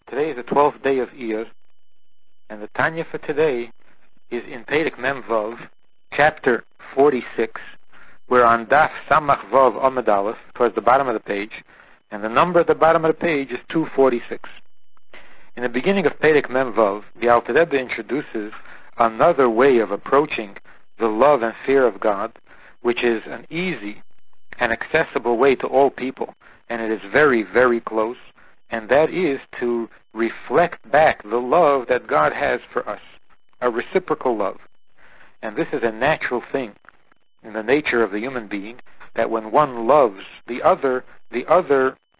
Today is the 12th day of Iyar, and the Tanya for today is in Perek Mem Vav, chapter 46. We're on Daf Samach Vav Amud Aleph, towards the bottom of the page, and the number at the bottom of the page is 246. In the beginning of Perek Mem Vav, the Alter Rebbe introduces another way of approaching the love and fear of God, which is an easy and accessible way to all people, and it is very, very close, and that is to reflect back the love that God has for us, a reciprocal love. And this is a natural thing in the nature of the human being, that when one loves the other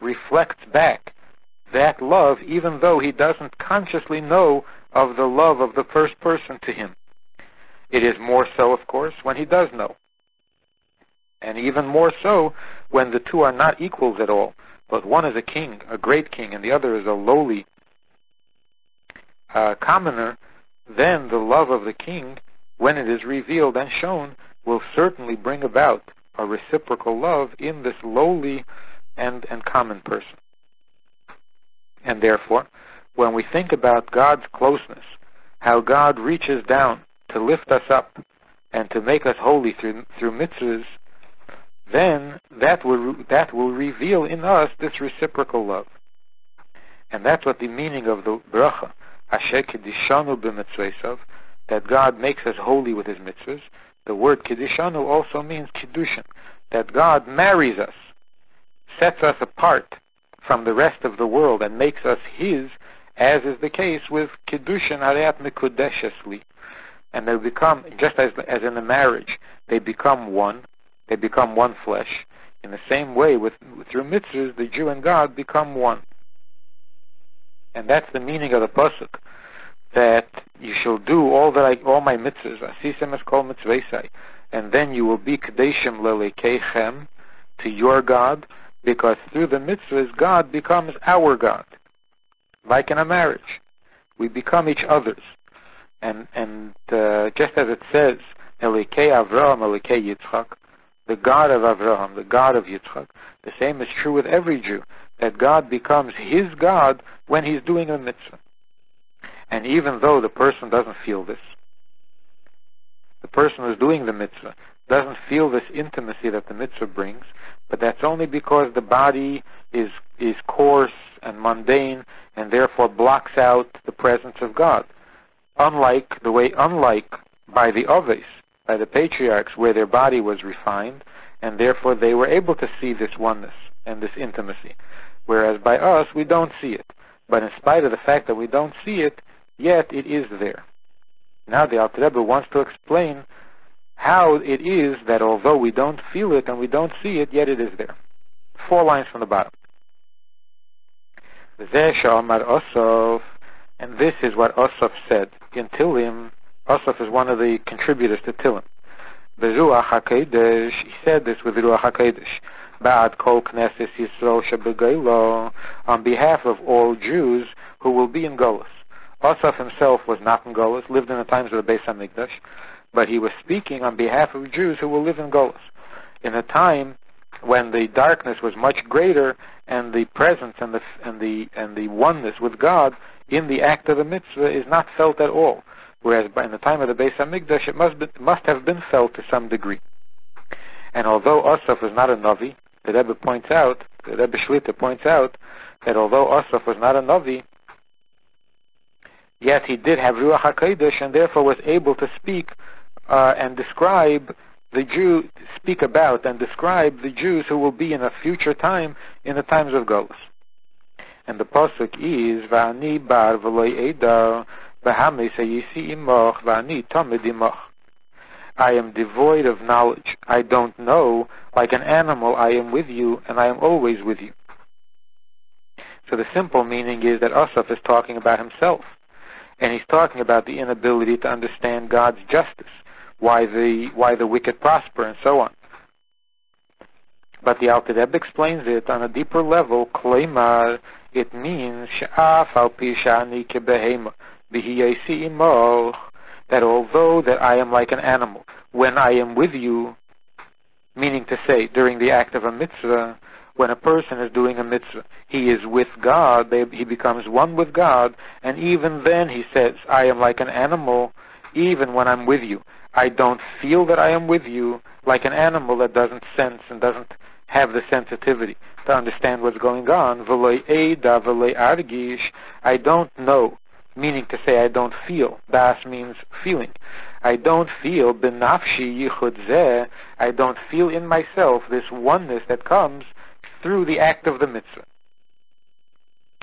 reflects back that love, even though he doesn't consciously know of the love of the first person to him. It is more so, of course, when he does know. And even more so when the two are not equals at all, but one is a king, a great king, and the other is a lowly commoner. Then the love of the king, when it is revealed and shown, will certainly bring about a reciprocal love in this lowly and common person. And therefore, when we think about God's closeness, how God reaches down to lift us up and to make us holy through mitzvahs, then that will reveal in us this reciprocal love. And that's what the meaning of the bracha, Asher Kiddishanu b'mitzvosav, that God makes us holy with his mitzvahs. The word Kiddishanu also means Kiddushin, that God marries us, sets us apart from the rest of the world and makes us his, as is the case with Kiddushin Ariat Mikudeshesli. And they become, just as in the marriage, they become one. They become one flesh. In the same way, through mitzvahs, the Jew and God become one. And that's the meaning of the pasuk, that you shall do all my mitzvahs, asisem es kol mitzvosai, and then you will be kadeshim lelekeichem, to your God, because through the mitzvahs, God becomes our God. Like in a marriage, we become each other's. And just as it says, Elekei Avraham, Elekei Yitzchak, the God of Avraham, the God of Yitzchak, the same is true with every Jew, that God becomes his God when he's doing a mitzvah. And even though the person doesn't feel this, the person who's doing the mitzvah doesn't feel this intimacy that the mitzvah brings, but that's only because the body is coarse and mundane and therefore blocks out the presence of God. Unlike by the Oves, by the patriarchs, where their body was refined, and therefore they were able to see this oneness and this intimacy. Whereas by us, we don't see it. But in spite of the fact that we don't see it, yet it is there. Now the Alter Rebbe wants to explain how it is that although we don't feel it and we don't see it, yet it is there. 4 lines from the bottom. And this is what Osaf said in Tilim. Osaf is one of the contributors to Tilim. Beruach HaKodesh, he said this with Ruach HaKodesh, Ba'ad Kol Knesset Yisrael Shebegeilo, on behalf of all Jews who will be in Golus. Osaf himself was not in Golus, lived in the times of the Beis HaMikdash, but he was speaking on behalf of Jews who will live in Golus, in a time when the darkness was much greater and the presence and the oneness with God in the act of the mitzvah is not felt at all. Whereas in the time of the Beis HaMikdash, it must have been felt to some degree. And although Osaf was not a Navi, the Rebbe Shlita points out that although Osaf was not a Navi, yet he did have Ruach HaKodesh and therefore was able to speak and describe speak about and describe the Jews who will be in a future time, in the times of Golus. And the pasuk is, Va'ani bar v'loi edar, v'hamei sayisi imoch, va'ani tamid imoch. I am devoid of knowledge. I don't know. Like an animal, I am with you, and I am always with you. So the simple meaning is that Asaf is talking about himself. And he's talking about the inability to understand God's justice, why the wicked prosper, and so on. But the Alter Rebbe explains it on a deeper level. Kleimar, it means she'af al pi shani kebehema b'hiyesi imoch, that although that I am like an animal, when I am with you, meaning to say during the act of a mitzvah, when a person is doing a mitzvah, he is with God, he becomes one with God, and even then he says, I am like an animal, even when I'm with you. I don't feel that I am with you, like an animal that doesn't sense and doesn't have the sensitivity to understand what's going on. V'loi eida v'loi argish, I don't know, meaning to say I don't feel. Das means feeling. I don't feel benafshi yichud zeh, I don't feel in myself this oneness that comes through the act of the mitzvah.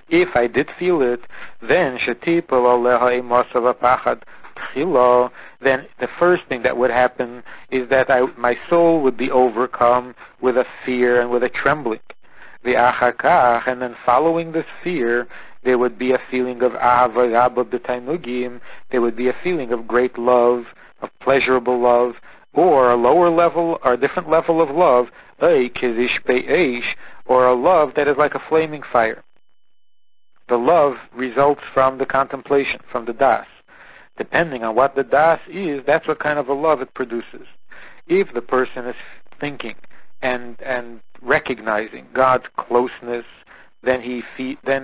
If I did feel it, then shetipel aleha imosav apachad tchilo, then the first thing that would happen is that my soul would be overcome with a fear and with a trembling. V'achakach, and then following this fear, there would be a feeling of ahava rabba b'tainugim, there would be a feeling of great love, of pleasurable love, or a lower level, or a different level of love, kizish be'esh, or a love that is like a flaming fire. The love results from the contemplation, from the das. Depending on what the das is, that's what kind of a love it produces. If the person is thinking and recognizing God's closeness, then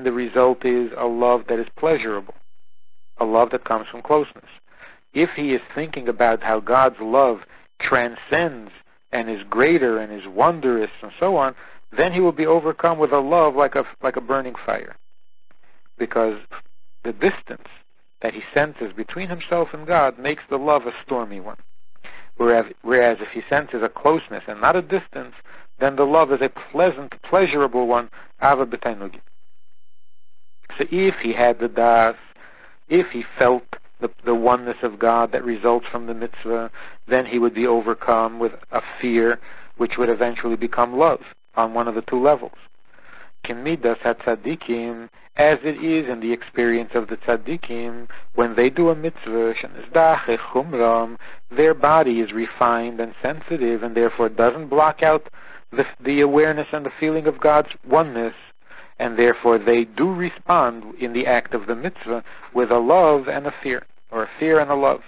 the result is a love that is pleasurable, a love that comes from closeness. If he is thinking about how God's love transcends and is greater and is wondrous and so on, then he will be overcome with a love like a burning fire. Because the distance that he senses between himself and God makes the love a stormy one. Whereas if he senses a closeness and not a distance, then the love is a pleasant, pleasurable one, ava b'tainugi. So if he had the das, if he felt the oneness of God that results from the mitzvah, then he would be overcome with a fear, which would eventually become love on one of the two levels. Kimidas hatzadikim, as it is in the experience of the tzadikim, when they do a mitzvah, shenizdache chumram, their body is refined and sensitive, and therefore doesn't block out the awareness and the feeling of God's oneness, and therefore they do respond in the act of the mitzvah with a love and a fear, or a fear and a love.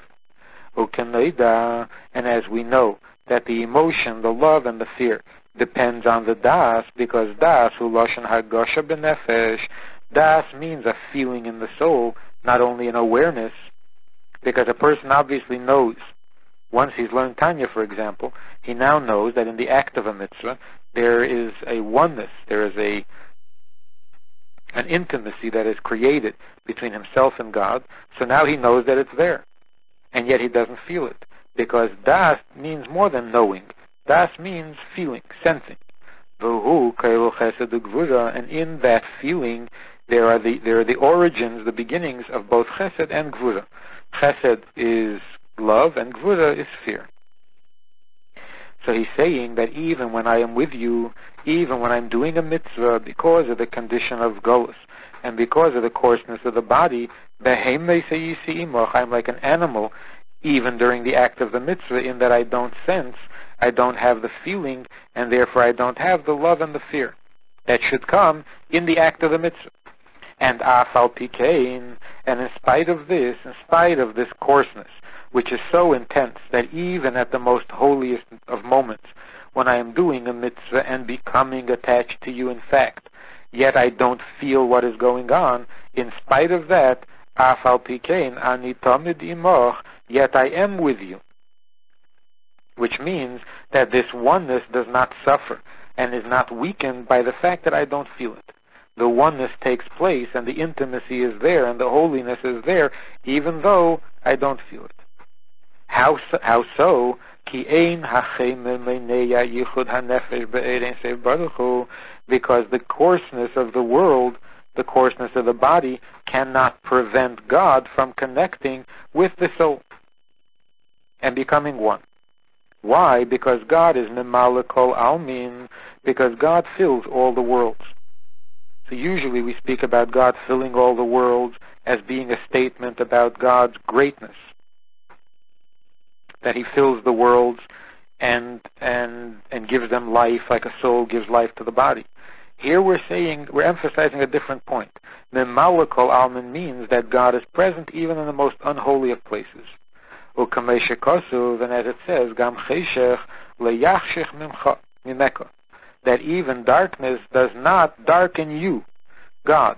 Ukenoida, and as we know that the emotion, the love and the fear, depends on the das, because das, hu lashon hargosha b'nefesh, das means a feeling in the soul, not only an awareness, because a person obviously knows. Once he's learned Tanya, for example, he now knows that in the act of a mitzvah, there is a oneness, there is an intimacy that is created between himself and God, so now he knows that it's there, and yet he doesn't feel it, because das means more than knowing. Das means feeling, sensing. And in that feeling, there are the origins, the beginnings of both chesed and gvura. Chesed is love, and gvura is fear. So he's saying that even when I am with you, even when I'm doing a mitzvah, because of the condition of golus, and because of the coarseness of the body, I'm like an animal, even during the act of the mitzvah, in that I don't sense, I don't have the feeling, and therefore I don't have the love and the fear that should come in the act of the mitzvah. And afal pikein, and in spite of this coarseness, which is so intense that even at the most holiest of moments, when I am doing a mitzvah and becoming attached to you in fact, yet I don't feel what is going on, in spite of that, afal pikein ani tamid imoch, yet I am with you. Which means that this oneness does not suffer and is not weakened by the fact that I don't feel it. The oneness takes place and the intimacy is there and the holiness is there, even though I don't feel it. How so? Because the coarseness of the world, the coarseness of the body, cannot prevent God from connecting with the soul and becoming one. Why? Because God is Mimala Kol Almin, because God fills all the worlds. So usually we speak about God filling all the worlds as being a statement about God's greatness, that He fills the worlds and gives them life like a soul gives life to the body. Here we're emphasizing a different point. Mimala Kol Almin means that God is present even in the most unholy of places. And as it says, Gam cheshech leyachshech mimeka. that even darkness does not darken you, God.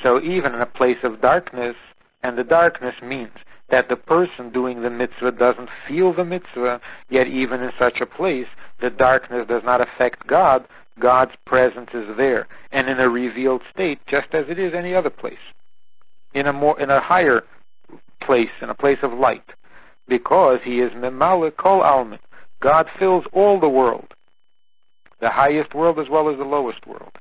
So even in a place of darkness, and the darkness means that the person doing the mitzvah doesn't feel the mitzvah, yet even in such a place, the darkness does not affect God. God's presence is there, and in a revealed state, just as it is any other place. In a higher place, in a place of light, because He is memale kol almin. God fills all the world, the highest world as well as the lowest world.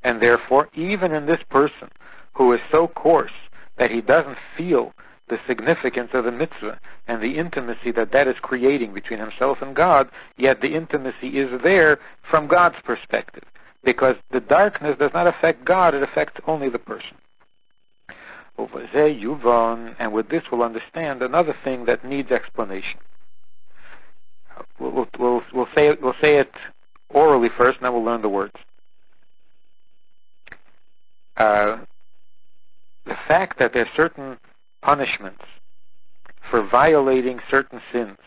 And therefore, even in this person who is so coarse that he doesn't feel the significance of the mitzvah and the intimacy that is creating between himself and God, yet the intimacy is there from God's perspective, because the darkness does not affect God, it affects only the person. And with this we'll understand another thing that needs explanation. We'll say it orally first, and then we'll learn the words. The fact that there are certain punishments for violating certain sins,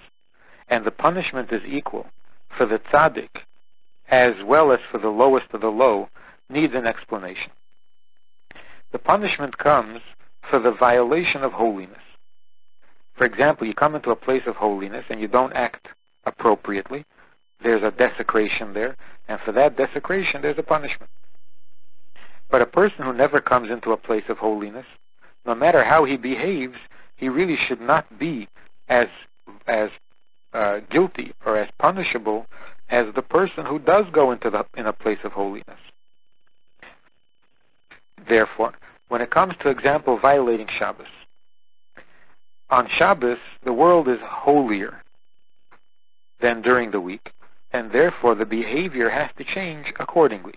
and the punishment is equal for the tzaddik as well as for the lowest of the low, needs an explanation. The punishment comes for the violation of holiness. For example, you come into a place of holiness and you don't act appropriately. There's a desecration there, and for that desecration there's a punishment. But a person who never comes into a place of holiness, no matter how he behaves, he really should not be as guilty or as punishable as the person who does go in a place of holiness. Therefore, when it comes to example violating Shabbos, on Shabbos the world is holier than during the week, and therefore the behavior has to change accordingly.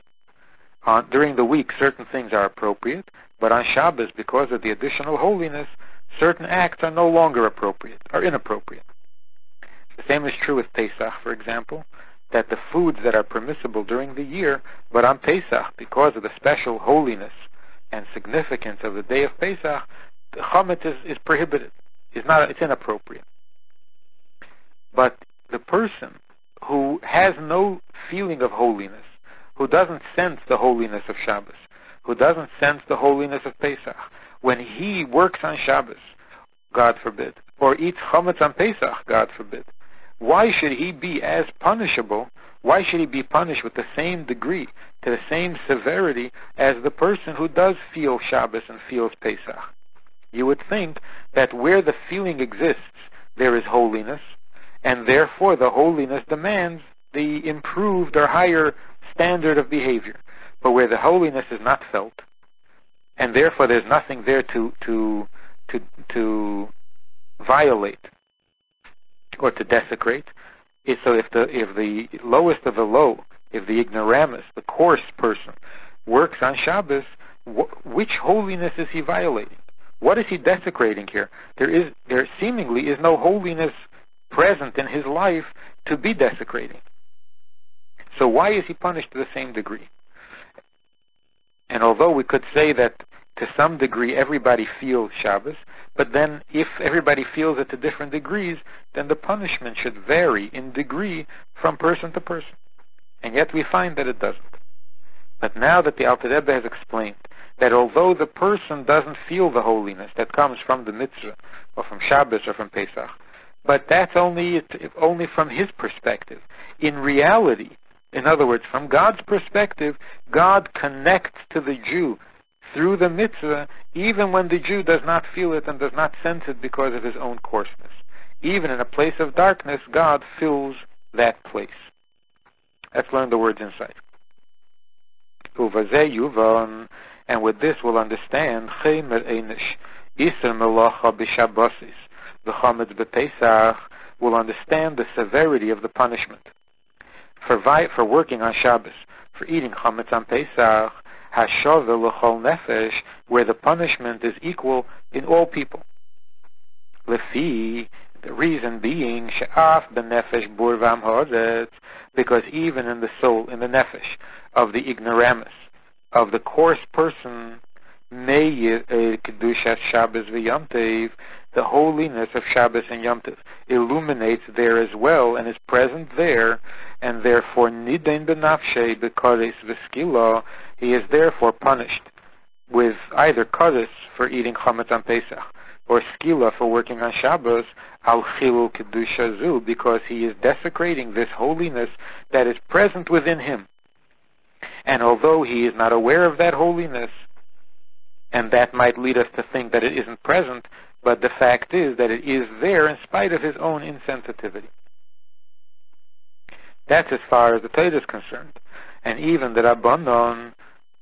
During the week, certain things are appropriate, but on Shabbos, because of the additional holiness, certain acts are no longer appropriate, are inappropriate. The same is true with Pesach, for example, that the foods that are permissible during the year, but on Pesach, because of the special holiness and significance of the day of Pesach, the chametz is prohibited. It's inappropriate. But the person who has no feeling of holiness, who doesn't sense the holiness of Shabbos, who doesn't sense the holiness of Pesach, when he works on Shabbos, God forbid, or eats chametz on Pesach, God forbid, why should he be as punishable? Why should he be punished with the same degree, to the same severity, as the person who does feel Shabbos and feels Pesach? You would think that where the feeling exists, there is holiness, and therefore the holiness demands the improved or higher standard of behavior. But where the holiness is not felt, and therefore there's nothing there to violate or to desecrate, so if the lowest of the low, if the ignoramus, the coarse person, works on Shabbos, which holiness is he violating? What is he desecrating here? There seemingly is no holiness present in his life to be desecrating. So why is he punished to the same degree? And although we could say that to some degree everybody feels Shabbos, but then if everybody feels it to different degrees, then the punishment should vary in degree from person to person. And yet we find that it doesn't. But now that the Alter Rebbe has explained that although the person doesn't feel the holiness that comes from the mitzvah, or from Shabbos, or from Pesach, but that's only from his perspective. In reality, in other words, from God's perspective, God connects to the Jew through the mitzvah, even when the Jew does not feel it and does not sense it because of his own coarseness. Even in a place of darkness, God fills that place. Let's learn the words inside. Uvazeh yuvan, and with this we'll understand Chaymer Einish Iser Melacha B'Shabbosis V'Chametz B'Pesach. We'll understand the severity of the punishment for working on Shabbos, for eating chametz on Pesach, Hashove L'Chol Nefesh, where the punishment is equal in all people. Lefi, the reason being She'af B'Nefesh Bur V'Am Ha'aretz, because even in the soul, in the nefesh of the ignoramus, of the coarse person, Kedushas Shabbos V'Yom Tov, the holiness of Shabbos and Yom Tov illuminates there as well and is present there, and therefore nidain benafshe b'kodesh v'skila, he is therefore punished with either kodesh for eating chametz on Pesach or skila for working on Shabbos, al chilul kedusha zu, because he is desecrating this holiness that is present within him. And although he is not aware of that holiness, and that might lead us to think that it isn't present, but the fact is that it is there in spite of his own insensitivity. That's as far as the Torah is concerned. And even the Rabbanon,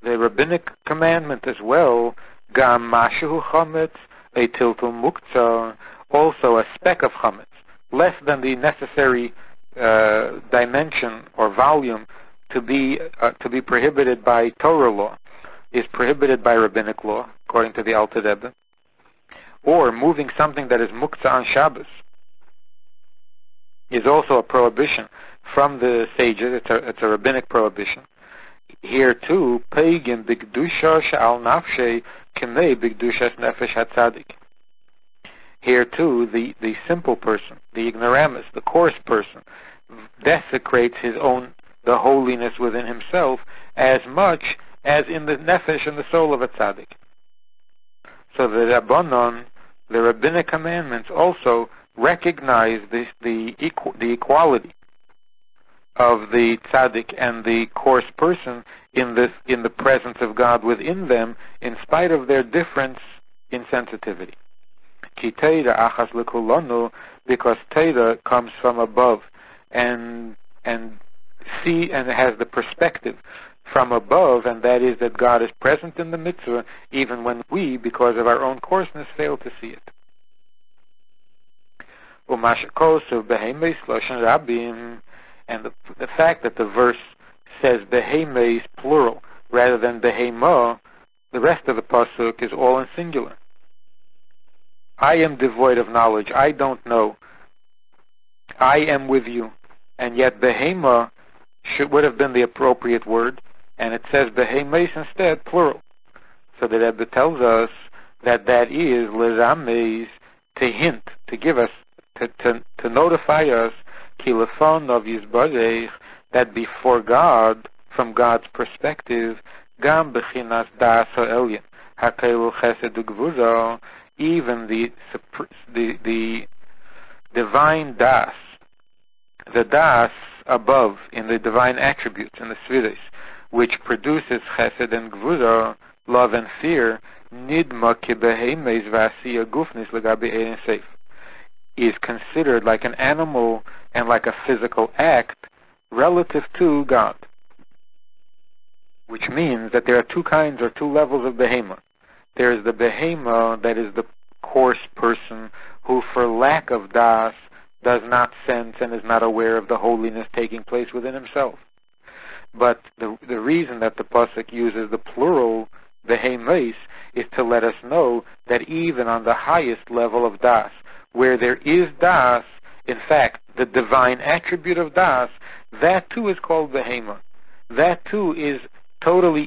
the rabbinic commandment as well, gam mashu chametz, a tiltul muktzah, also a speck of chametz, less than the necessary dimension or volume to be prohibited by Torah law, is prohibited by rabbinic law, according to the Alter Rebbe, or moving something that is muktzah on Shabbos is also a prohibition from the sages. It's a rabbinic prohibition. Here too, pagan bigdusha sha'al nafshe k'mei bigdushas nefesh hatzadik. Here too, the simple person, the ignoramus, the coarse person, desecrates the holiness within himself as much as in the nefesh and the soul of a tzaddik. So the Rabbanon, the rabbinic commandments, also recognize the equality of the tzaddik and the coarse person in the presence of God within them, in spite of their difference in sensitivity. Ki Teira achas lekulanu, because Teira comes from above and has the perspective from above, and that is that God is present in the mitzvah even when we, because of our own coarseness, fail to see it. And the fact that the verse says behemes plural rather than behema, the rest of the pasuk is all in singular. I am devoid of knowledge. I don't know. I am with you. And yet behema would have been the appropriate word, and it says behemes instead, plural. So the Rebbe tells us that is lezames, to hint, to give us, to notify us, kilafon of yizbarech, that before God, from God's perspective, gam bechinas das ha'elyon, hakeilu chesed u'gvura, even the divine das, the das above in the divine attributes, in the sfiris, which produces chesed and gvura, love and fear, nidma ki behemes v'asiya gufnis legabi ein seif, is considered like an animal and like a physical act relative to God. Which means that there are two kinds or two levels of behema. There is the behema that is the coarse person who, for lack of das, does not sense and is not aware of the holiness taking place within himself. But the reason that the pasuk uses the plural behemes is to let us know that even on the highest level of das, where there is das, in fact, the divine attribute of das, that too is called behema. That too is totally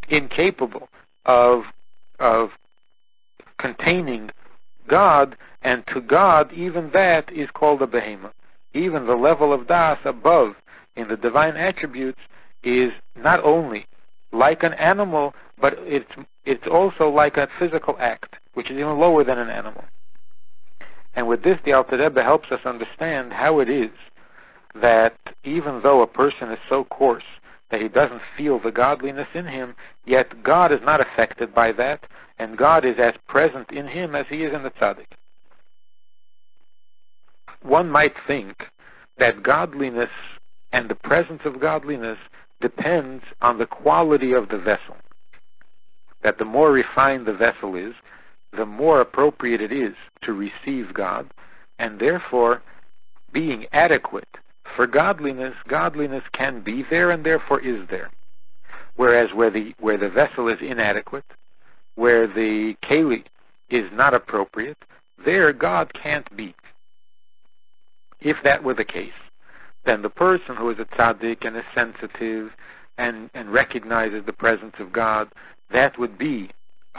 incapable of containing God, and to God even that is called a behema. Even the level of das above in the divine attributes is not only like an animal, but it's also like a physical act, which is even lower than an animal. And with this, the Alter Rebbe helps us understand how it is that even though a person is so coarse that he doesn't feel the godliness in him, yet God is not affected by that, and God is as present in him as he is in the tzaddik. One might think that godliness and the presence of godliness depends on the quality of the vessel. That the more refined the vessel is, the more appropriate it is to receive God, and therefore, being adequate for godliness, godliness can be there and therefore is there. Whereas where the vessel is inadequate, where the keli is not appropriate, there God can't be. If that were the case, then the person who is a tzaddik and is sensitive and recognizes the presence of God, that would be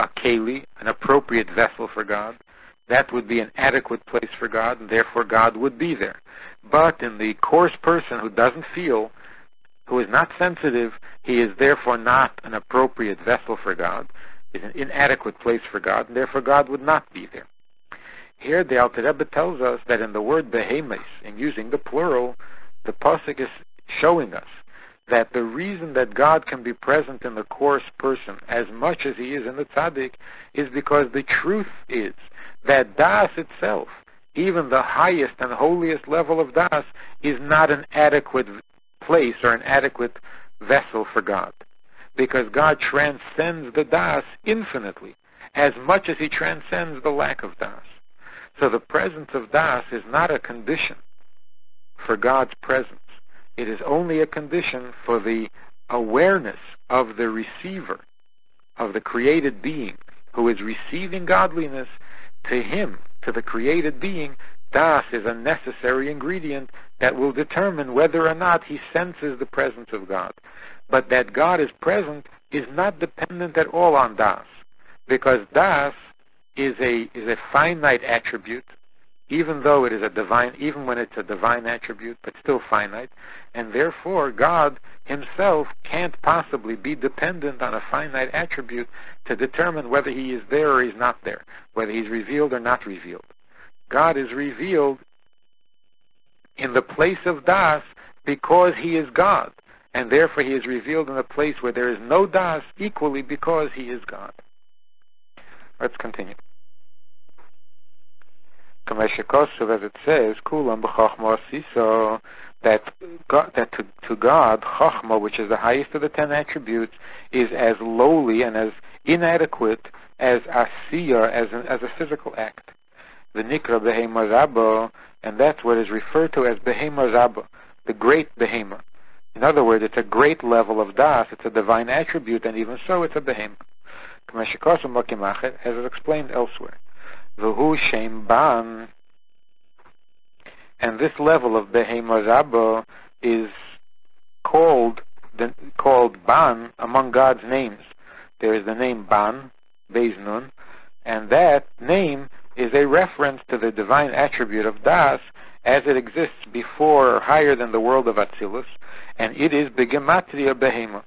a keli, an appropriate vessel for God. That would be an adequate place for God, and therefore God would be there. But in the coarse person who doesn't feel, who is not sensitive, he is therefore not an appropriate vessel for God, is an inadequate place for God, and therefore God would not be there. Here the Alter Rebbe tells us that in the word behemoth, in using the plural, the pasuk is showing us that the reason that God can be present in the coarse person as much as he is in the tzaddik is because the truth is that das itself, even the highest and holiest level of das, is not an adequate place or an adequate vessel for God. Because God transcends the das infinitely, as much as he transcends the lack of das. So the presence of das is not a condition for God's presence. It is only a condition for the awareness of the receiver, of the created being, who is receiving godliness. To him, to the created being, das is a necessary ingredient that will determine whether or not he senses the presence of God. But that God is present is not dependent at all on das, because das is a finite attribute, even though it is a divine, even when it's a divine attribute, but still finite, and therefore God himself can't possibly be dependent on a finite attribute to determine whether he is there or he's not there, whether he's revealed or not revealed. God is revealed in the place of das because he is God, and therefore he is revealed in a place where there is no das equally because he is God. Let's continue. As it says, Kulam b'chachma asiso, that to God, chachma, which is the highest of the 10 attributes, is as lowly and as inadequate as asiya, as a physical act. The nikra behema rabba, and that's what is referred to as behema rabba, the great behema. In other words, it's a great level of das, it's a divine attribute, and even so, it's a behema. As is explained elsewhere. V'hu shem ban, and this level of behema rabba is called ban among God's names. There is the name ban, beis nun, and that name is a reference to the divine attribute of das as it exists before or higher than the world of Atzilus, and it is begematria behema.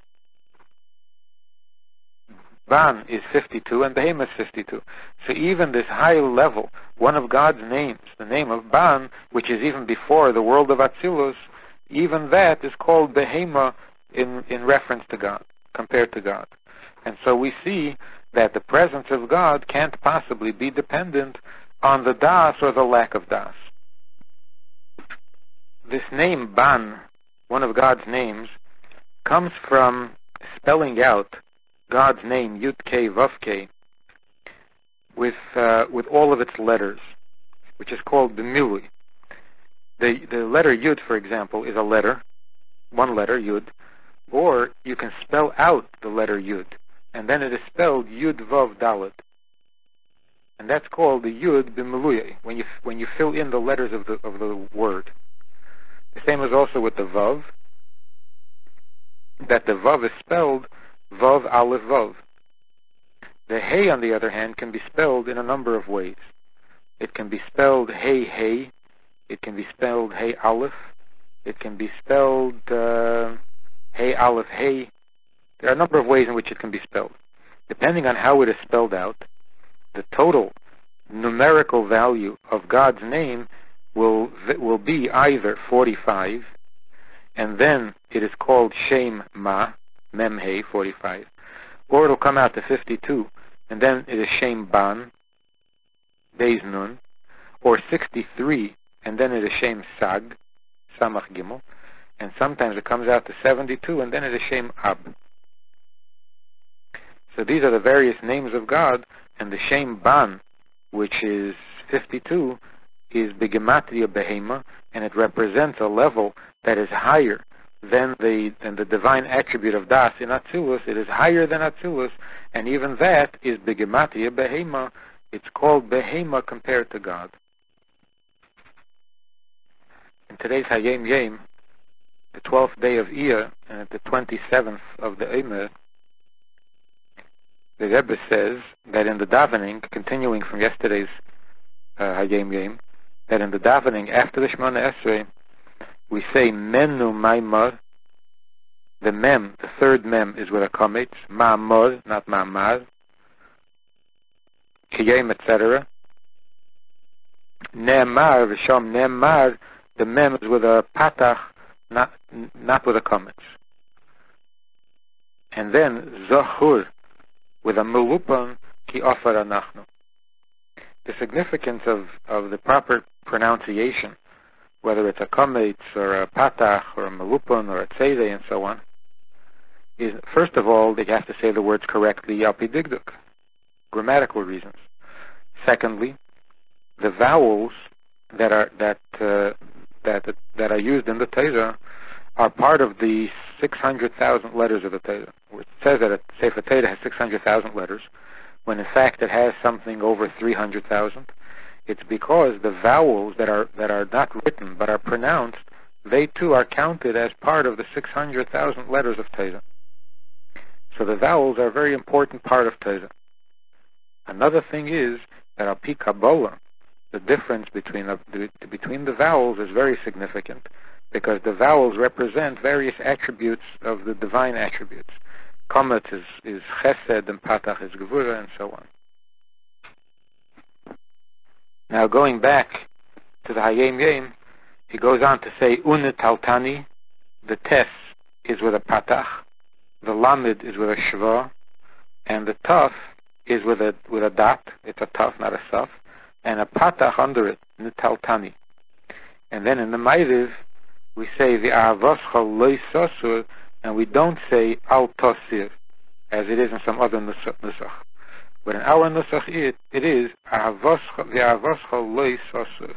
Ban is 52 and Behema is 52. So even this high level, one of God's names, the name of Ban, which is even before the world of Atzilus, even that is called Behema in reference to God, compared to God. And so we see that the presence of God can't possibly be dependent on the Das or the lack of Das. This name Ban, one of God's names, comes from spelling out God's name, Yud Kei Vav Kei, with all of its letters, which is called B'milui. The letter Yud, for example, is a letter, one letter, Yud, or you can spell out the letter Yud, and then it is spelled Yud Vav Dalet. And that's called the Yud B'milui, when you fill in the letters of the word. The same is also with the Vav, that the Vav is spelled Vav Aleph Vav. The Hey, on the other hand, can be spelled in a number of ways. It can be spelled Hey Hey. It can be spelled Hey Aleph. It can be spelled Hey Aleph Hey. There are a number of ways in which it can be spelled. Depending on how it is spelled out, the total numerical value of God's name will be either 45, and then it is called Shem Ma, Mem Hey, 45, or it'll come out to 52, and then it is Shem Ban, Beis Nun, or 63, and then it is Shem Sag, Samach Gimel, and sometimes it comes out to 72, and then it is Shem Ab. So these are the various names of God, and the Shem Ban, which is 52, is Begematria Behema, and it represents a level that is higher than the divine attribute of Das in Atzilus. It is higher than Atzilus, and even that is Begematria Behema. It's called Behema compared to God. In today's Hayom Yom, the 12th day of Iyar, and at the 27th of the Omer, the Rebbe says that in the davening, continuing from yesterday's Hayom Yom, that in the davening after the Shemona Esrei, we say Menu Maimar. The mem, the third mem, is with a kametz. Ma'amor, not ma'amar. Kiyem, etc. Ne'emar, v'sham ne'emar, the mem is with a patach, not with a kametz. And then Zachur, with a melupan, ki ofar anachnu. The significance of the proper pronunciation, whether it's a kametz or a patach or a melupan or a tzedei and so on, is first of all that you have to say the words correctly, alpi digduk, grammatical reasons. Secondly, the vowels that are used in the Torah are part of the 600,000 letters of the Torah. It says that a Sefer Torah has 600,000 letters, when in fact it has something over 300,000. It's because the vowels that are not written but are pronounced, they too are counted as part of the 600,000 letters of Torah. So the vowels are a very important part of Torah. Another thing is that al pi Kabbalah, the difference between the vowels is very significant, because the vowels represent various attributes of the divine attributes. Kamet is chesed and patach is gevura and so on. Now going back to the Hayom Yom, he goes on to say unitaltani, the tes is with a patach, the lamed is with a shva, and the taf is with a dot. It's a taf, not a saf, and a patach under it, nitaltani. And then in the Ma'ariv, we say the avoscha loy sosur, and we don't say al tosir, as it is in some other nusach. But in our nusach it is the avoscha loy sosur.